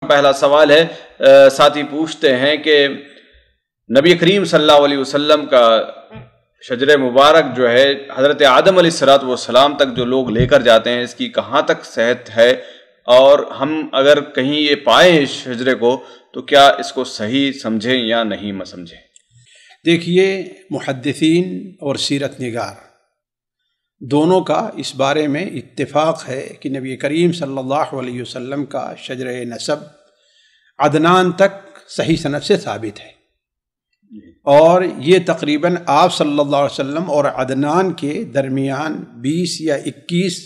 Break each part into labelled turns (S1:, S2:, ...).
S1: پہلا سوال ہے، ساتھی پوچھتے ہیں کہ نبی کریم صلی اللہ علیہ وسلم کا شجر مبارک جو ہے حضرت آدم علیہ السلام تک جو لوگ لے کر جاتے ہیں، اس کی کہاں تک صحت ہے، اور ہم اگر کہیں یہ پائیں اس شجرے کو تو کیا اس کو صحیح سمجھیں یا نہیں سمجھیں؟
S2: دیکھیے، محدثین اور سیرت نگار دونوں کا اس بارے میں اتفاق ہے کہ نبی کریم صلی اللہ علیہ وسلم کا شجر نسب عدنان تک صحیح سند سے ثابت ہے، اور یہ تقریباً آپ صلی اللہ علیہ وسلم اور عدنان کے درمیان 20 یا 21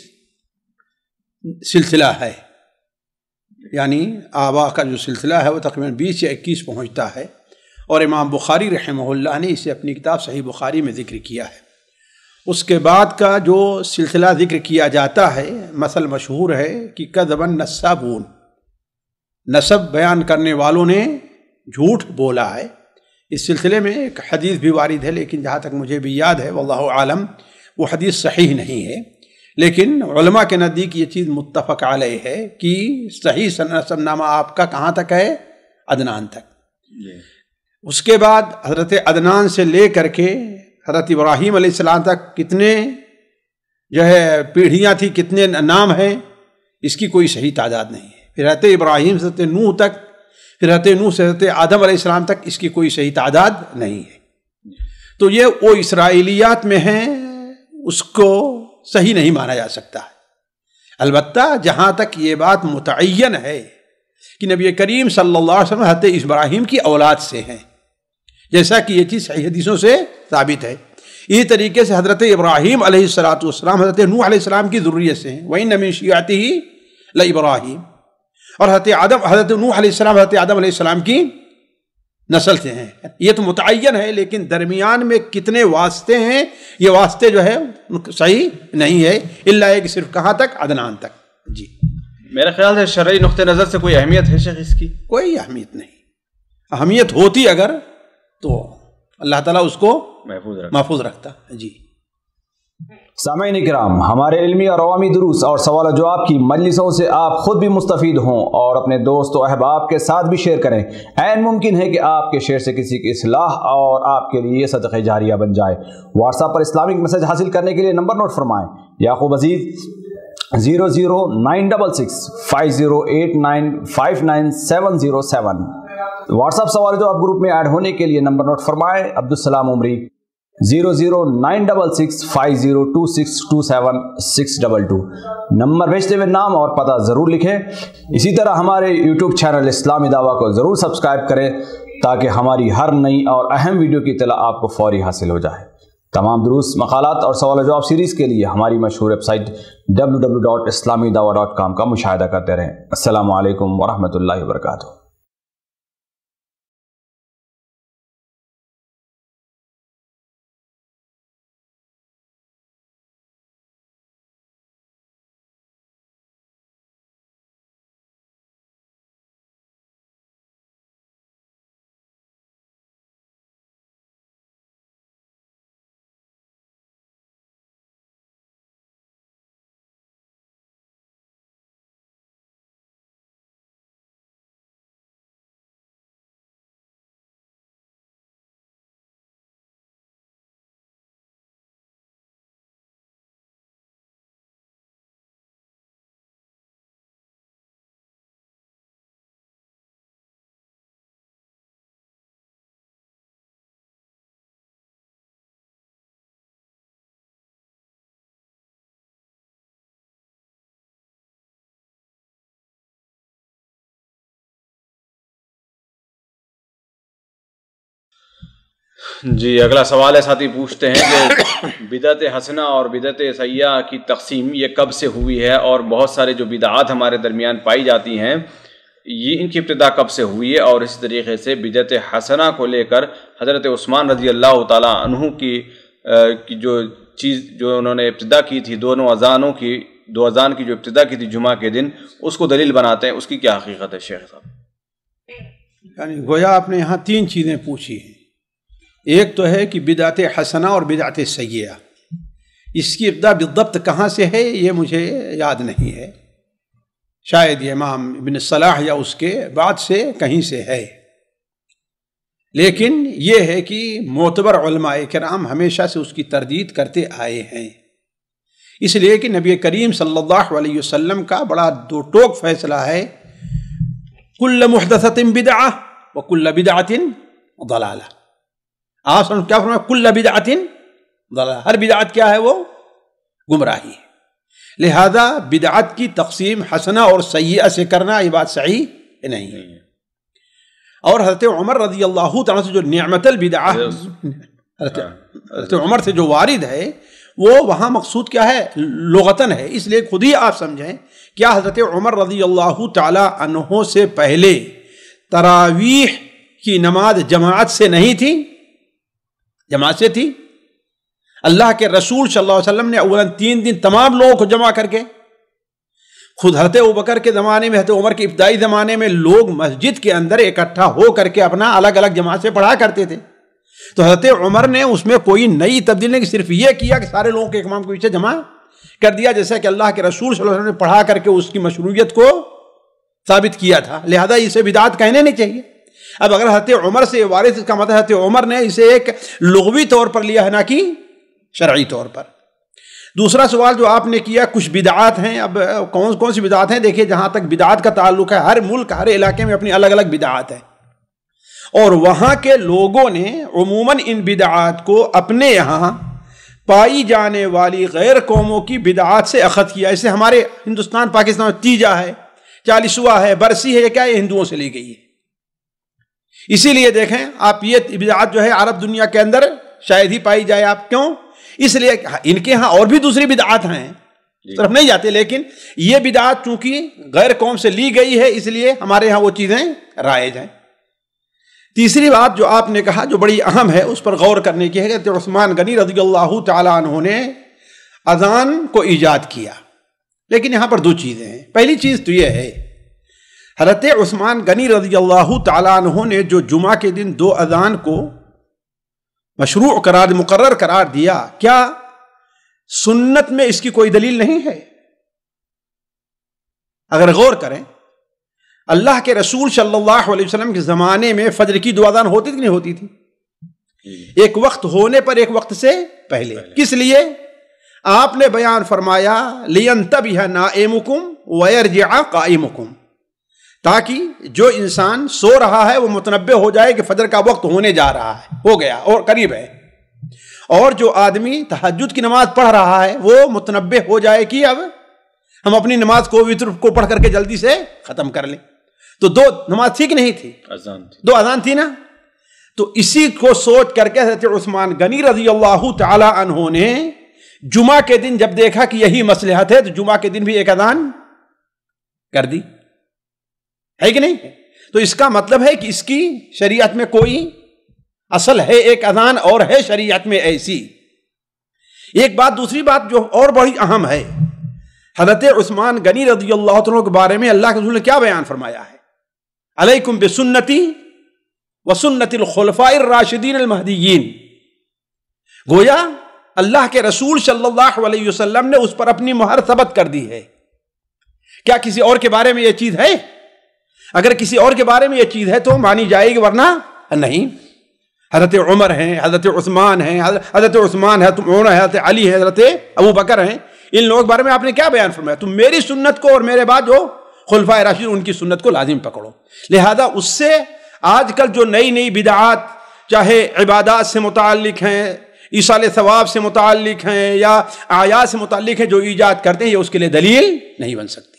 S2: سلسلہ ہے، یعنی آبا کا جو سلسلہ ہے وہ تقریباً 20 یا 21 پہنچتا ہے، اور امام بخاری رحمہ اللہ نے اسے اپنی کتاب صحیح بخاری میں ذکر کیا ہے۔ اس کے بعد کا جو سلسلہ ذکر کیا جاتا ہے، مثل مشہور ہے کہ کذبن نسابون، نسب بیان کرنے والوں نے جھوٹ بولا ہے۔ اس سلسلے میں ایک حدیث بھی وارد ہے، لیکن جہاں تک مجھے بھی یاد ہے واللہ عالم وہ حدیث صحیح نہیں ہے، لیکن علماء کے نزدیک یہ چیز متفق علیہ ہے کہ صحیح نسب نامہ آپ کا کہاں تک ہے؟ عدنان تک۔ اس کے بعد حضرت عدنان سے لے کر کے حضرت ابراہیم علیہ السلام تک کتنے جو ہے پیڑھیاں تھیں، کتنے نام ہیں، اس کی کوئی صحیح تعداد نہیں ہے۔ پھر حضرت ابراہیم سے حضرت نوح تک، پھر حضرت نوح سے حضرت آدم علیہ السلام تک، اس کی کوئی صحیح تعداد نہیں ہے۔ تو یہ وہ اسرائیلیات میں ہیں، اس کو صحیح نہیں مانا جا سکتا ہے۔ البتہ جہاں تک یہ بات متعین ہے کہ نبی کریم صلی اللہ علیہ وسلم حضرت ابراہیم کی اولاد سے ہیں، جیسا کہ یہ چیز صحیح حدیثوں سے ثابت ہے، اسی طریقے سے حضرت ابراہیم علیہ السلام حضرت نوح علیہ السلام کی ذریت سے ہیں، وَإِنَّ مِن شِيعَتِهِ لَإِبْرَاهِيمَ، اور حضرت نوح علیہ السلام حضرت آدم علیہ السلام کی نسل سے ہیں۔ یہ تو متعین ہے، لیکن درمیان میں کتنے واسطے ہیں، یہ واسطے جو ہے صحیح نہیں ہے، الا کہ صرف کہاں تک؟ عدنان تک۔ جی،
S1: میرے خیال سے شرعی نقطہ نظر سے کوئی اہمیت ہے شیخ اس کی؟
S2: کوئی اہمیت نہیں۔ اہمیت ہوتی اگر تو اللہ تعالیٰ اس کو محفوظ رکھتا۔ جی
S3: سامعین کرام، ہمارے علمی اور عوامی دروس اور سوال و جواب کی مجلسوں سے آپ خود بھی مستفید ہوں اور اپنے دوست و احباب کے ساتھ بھی شیئر کریں۔ عین ممکن ہے کہ آپ کے شیئر سے کسی کی اصلاح اور آپ کے لیے صدقہ جاریہ بن جائے۔ واٹس ایپ پر اسلامک میسج حاصل کرنے کے لیے نمبر نوٹ فرمائیں: یعقوب عزیز 00966 5089 59707۔ واٹس ایپ سوال جو آپ گروپ میں ایڈ ہونے کے لیے نمبر نوٹ فرمائیں: عبدالسلام عمری 00966 502627 622۔ نمبر بھیجتے ہوئے نام اور پتہ ضرور لکھیں۔ اسی طرح ہمارے یوٹیوب چینل اسلامی دعویٰ کو ضرور سبسکرائب کریں تاکہ ہماری ہر نئی اور اہم ویڈیو کی اطلاع آپ کو فوری حاصل ہو جائے۔ تمام دروس، مقالات اور سوال و جواب سیریز کے لیے ہماری مشہور ویب سائٹ www.islamidawah.com کا مشاہدہ کرتے رہیں۔ السلام علیکم ورحمۃ اللہ وبرکاتہ۔
S1: جی، اگلا سوال ہے، ساتھی پوچھتے ہیں کہ بدعت حسنہ اور بدعت سیئہ کی تقسیم یہ کب سے ہوئی ہے، اور بہت سارے جو بدعات ہمارے درمیان پائی جاتی ہیں یہ ان کی ابتدا کب سے ہوئی ہے، اور اسی طریقے سے بدعت حسنہ کو لے کر حضرت عثمان رضی اللہ تعالیٰ عنہ کی جو چیز جو انہوں نے ابتدا کی تھی، دو اذان کی جو ابتدا کی تھی جمعہ کے دن، اس کو دلیل بناتے ہیں، اس کی کیا حقیقت ہے شیخ صاحب؟
S2: یعنی گویا آپ نے یہاں 3 چیزیں پوچھی ہیں۔ ایک تو ہے کہ بدعت حسنہ اور بدعت سیئہ، اس کی ابتدا بالضبط کہاں سے ہے یہ مجھے یاد نہیں ہے، شاید یہ امام ابن صلاح یا اس کے بعد سے کہیں سے ہے، لیکن یہ ہے کہ معتبر علماء کرام ہمیشہ سے اس کی تردید کرتے آئے ہیں، اس لیے کہ نبی کریم صلی اللہ علیہ وسلم کا بڑا دو ٹوک فیصلہ ہے، کل محدثۃ بدعہ وکل بدعۃ ضلالہ۔ آپ سمجھ کیا فرمایا؟ کل بدعۃ ضلالہ، ہر بدعت کیا ہے؟ وہ گمراہی ہے۔ لہذا بدعت کی تقسیم حسنہ اور سیئہ سے کرنا یہ بات صحیح نہیں ہے۔ اور حضرت عمر رضی اللہ تعالیٰ سے جو نعمت البدعہ حضرت عمر سے جو وارد ہے وہ وہاں مقصود کیا ہے؟ لغتاً ہے، اس لیے خود ہی آپ سمجھیں کیا حضرت عمر رضی اللہ تعالیٰ عنہ سے پہلے تراویح کی نماز جماعت سے نہیں تھی؟ جماعت سے تھی۔ اللہ کے رسول صلی اللہ علیہ وسلم نے اولاً 3 دن تمام لوگوں کو جمع کر کے، خود حضرت ابوبکر کے زمانے میں، حضرت عمر کے ابتدائی زمانے میں لوگ مسجد کے اندر اکٹھا ہو کر کے اپنا الگ الگ جماعت سے پڑھا کرتے تھے، تو حضرت عمر نے اس میں کوئی نئی تبدیلی نہیں، صرف یہ کیا کہ سارے لوگوں کے امام کے پیچھے جمع کر دیا، جیسا کہ اللہ کے رسول صلی اللہ علیہ وسلم نے پڑھا کر کے اس کی مشروعیت کو ثابت کیا تھا، لہذا اسے بدعت کہنے نہیں چاہیے۔ اب اگر حضرت عمر سے وارث، اس کا مطلب حضرت عمر نے اسے ایک لغوی طور پر لیا ہے، نہ کہ شرعی طور پر۔ دوسرا سوال جو آپ نے کیا، کچھ بدعات ہیں، اب کون سی بدعات ہیں؟ دیکھیے جہاں تک بدعات کا تعلق ہے، ہر ملک ہر علاقے میں اپنی الگ الگ بدعات ہیں، اور وہاں کے لوگوں نے عموماً ان بدعات کو اپنے یہاں پائی جانے والی غیر قوموں کی بدعات سے اخذ کیا۔ اسے ہمارے ہندوستان پاکستان میں تیجا ہے، چالیسواں ہے، برسی ہے، یہ کیا ہے؟ ہندوؤں سے لی گئی ہے۔ اسی لیے دیکھیں آپ، یہ بدعات جو ہے عرب دنیا کے اندر شاید ہی پائی جائے۔ آپ کیوں؟ اس لیے ان کے ہاں اور بھی دوسری بدعات ہیں، طرف نہیں جاتے، لیکن یہ بدعات چونکہ غیر قوم سے لی گئی ہے اس لیے ہمارے ہاں وہ چیزیں رائج ہیں۔ تیسری بات جو آپ نے کہا جو بڑی اہم ہے، اس پر غور کرنے کی ہے کہ عثمان غنی رضی اللہ تعالیٰ عنہ نے اذان کو ایجاد کیا، لیکن یہاں پر 2 چیزیں ہیں۔ پہلی چیز تو یہ ہے، حضرت عثمان غنی رضی اللہ تعالیٰ عنہ نے جو جمعہ کے دن 2 اذان کو مشروع مقرر قرار دیا، کیا سنت میں اس کی کوئی دلیل نہیں ہے؟ اگر غور کریں، اللہ کے رسول صلی اللہ علیہ وسلم کے زمانے میں فجر کی 2 اذان ہوتی تھی کہ نہیں ہوتی تھی؟ ایک وقت ہونے پر ایک وقت سے پہلے۔ کس لیے؟ آپ نے بیان فرمایا لِيَنْتَبِهَ نَائِمُكُمْ وَيَرْجِعَ قَائِمُكُمْ، تاکہ جو انسان سو رہا ہے وہ متنبہ ہو جائے کہ فجر کا وقت ہونے جا رہا ہے، ہو گیا اور قریب ہے، اور جو آدمی تہجد کی نماز پڑھ رہا ہے وہ متنبہ ہو جائے کہ اب ہم اپنی نماز کو وتر کو پڑھ کر کے جلدی سے ختم کر لیں۔ تو 2 نماز تھی کہ نہیں تھی؟ 2 اذان تھی نا۔ تو اسی کو سوچ کر کے حضرت عثمان غنی رضی اللہ تعالی عنہ نے جمعہ کے دن جب دیکھا کہ یہی مصلحت ہے تو جمعہ کے دن بھی ایک اذان کر دی، ہے کہ نہیں؟ تو اس کا مطلب ہے کہ اس کی شریعت میں کوئی اصل ہے، ایک اذان اور ہے شریعت میں ایسی ایک بات۔ دوسری بات جو اور بڑی اہم ہے، حضرت عثمان غنی رضی اللہ عنہ کے بارے میں اللہ کے رسول نے کیا بیان فرمایا ہے؟ علیکم بسنتی وسنت الخلفاء الراشدین المہدیین۔ گویا اللہ کے رسول صلی اللہ علیہ وسلم نے اس پر اپنی مہر ثبت کر دی ہے۔ کیا کسی اور کے بارے میں یہ چیز ہے؟ اگر کسی اور کے بارے میں یہ چیز ہے تو مانی جائے گی، ورنہ نہیں۔ حضرت عمر ہیں، حضرت عثمان ہیں، حضرت عثمان ہے، حضرت علی ہے، حضرت ابو بکر ہیں، ان لوگوں کے بارے میں آپ نے کیا بیان فرمایا؟ تم میری سنت کو اور میرے بعد جو خلفائے راشدین ان کی سنت کو لازم پکڑو۔ لہذا اس سے آج کل جو نئی بدعات چاہے عبادات سے متعلق ہیں، ایصال ثواب سے متعلق ہیں یا اعیاد سے متعلق ہیں، جو ایجاد کرتے ہیں، یہ اس کے لیے دلیل نہیں بن سکتی۔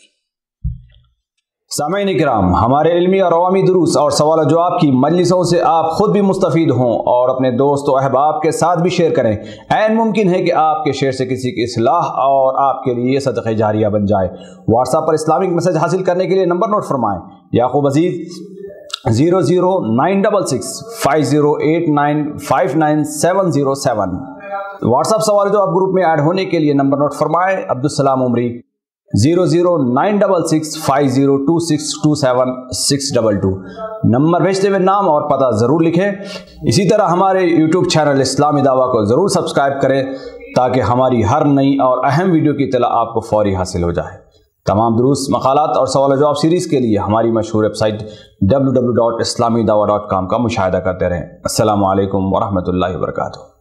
S3: سامعین کرام، ہمارے علمی اور عوامی دروس اور سوال و جواب کی مجلسوں سے آپ خود بھی مستفید ہوں اور اپنے دوست و احباب کے ساتھ بھی شیئر کریں۔ عین ممکن ہے کہ آپ کے شیئر سے کسی کی اصلاح اور آپ کے لیے صدقہ جاریہ بن جائے۔ واٹس ایپ پر اسلامک میسج حاصل کرنے کے لیے نمبر نوٹ فرمائیں: یعقوب عزیز 00966 5089 59707۔ واٹس ایپ سوال جواب گروپ میں ایڈ ہونے کے لیے نمبر نوٹ فرمائیں: عبدالسلام عمری 00966 502627 نمبر بھیجتے ہوئے نام اور پتہ ضرور لکھیں۔ اسی طرح ہمارے یوٹیوب چینل اسلامی دعویٰ کو ضرور سبسکرائب کریں تاکہ ہماری ہر نئی اور اہم ویڈیو کی اطلاع آپ کو فوری حاصل ہو جائے۔ تمام دروس، مقالات اور سوال و جواب سیریز کے لیے ہماری مشہور ویب سائٹ www.islamidawah.com کا مشاہدہ کرتے رہیں۔ السلام علیکم ورحمۃ اللہ وبرکاتہ۔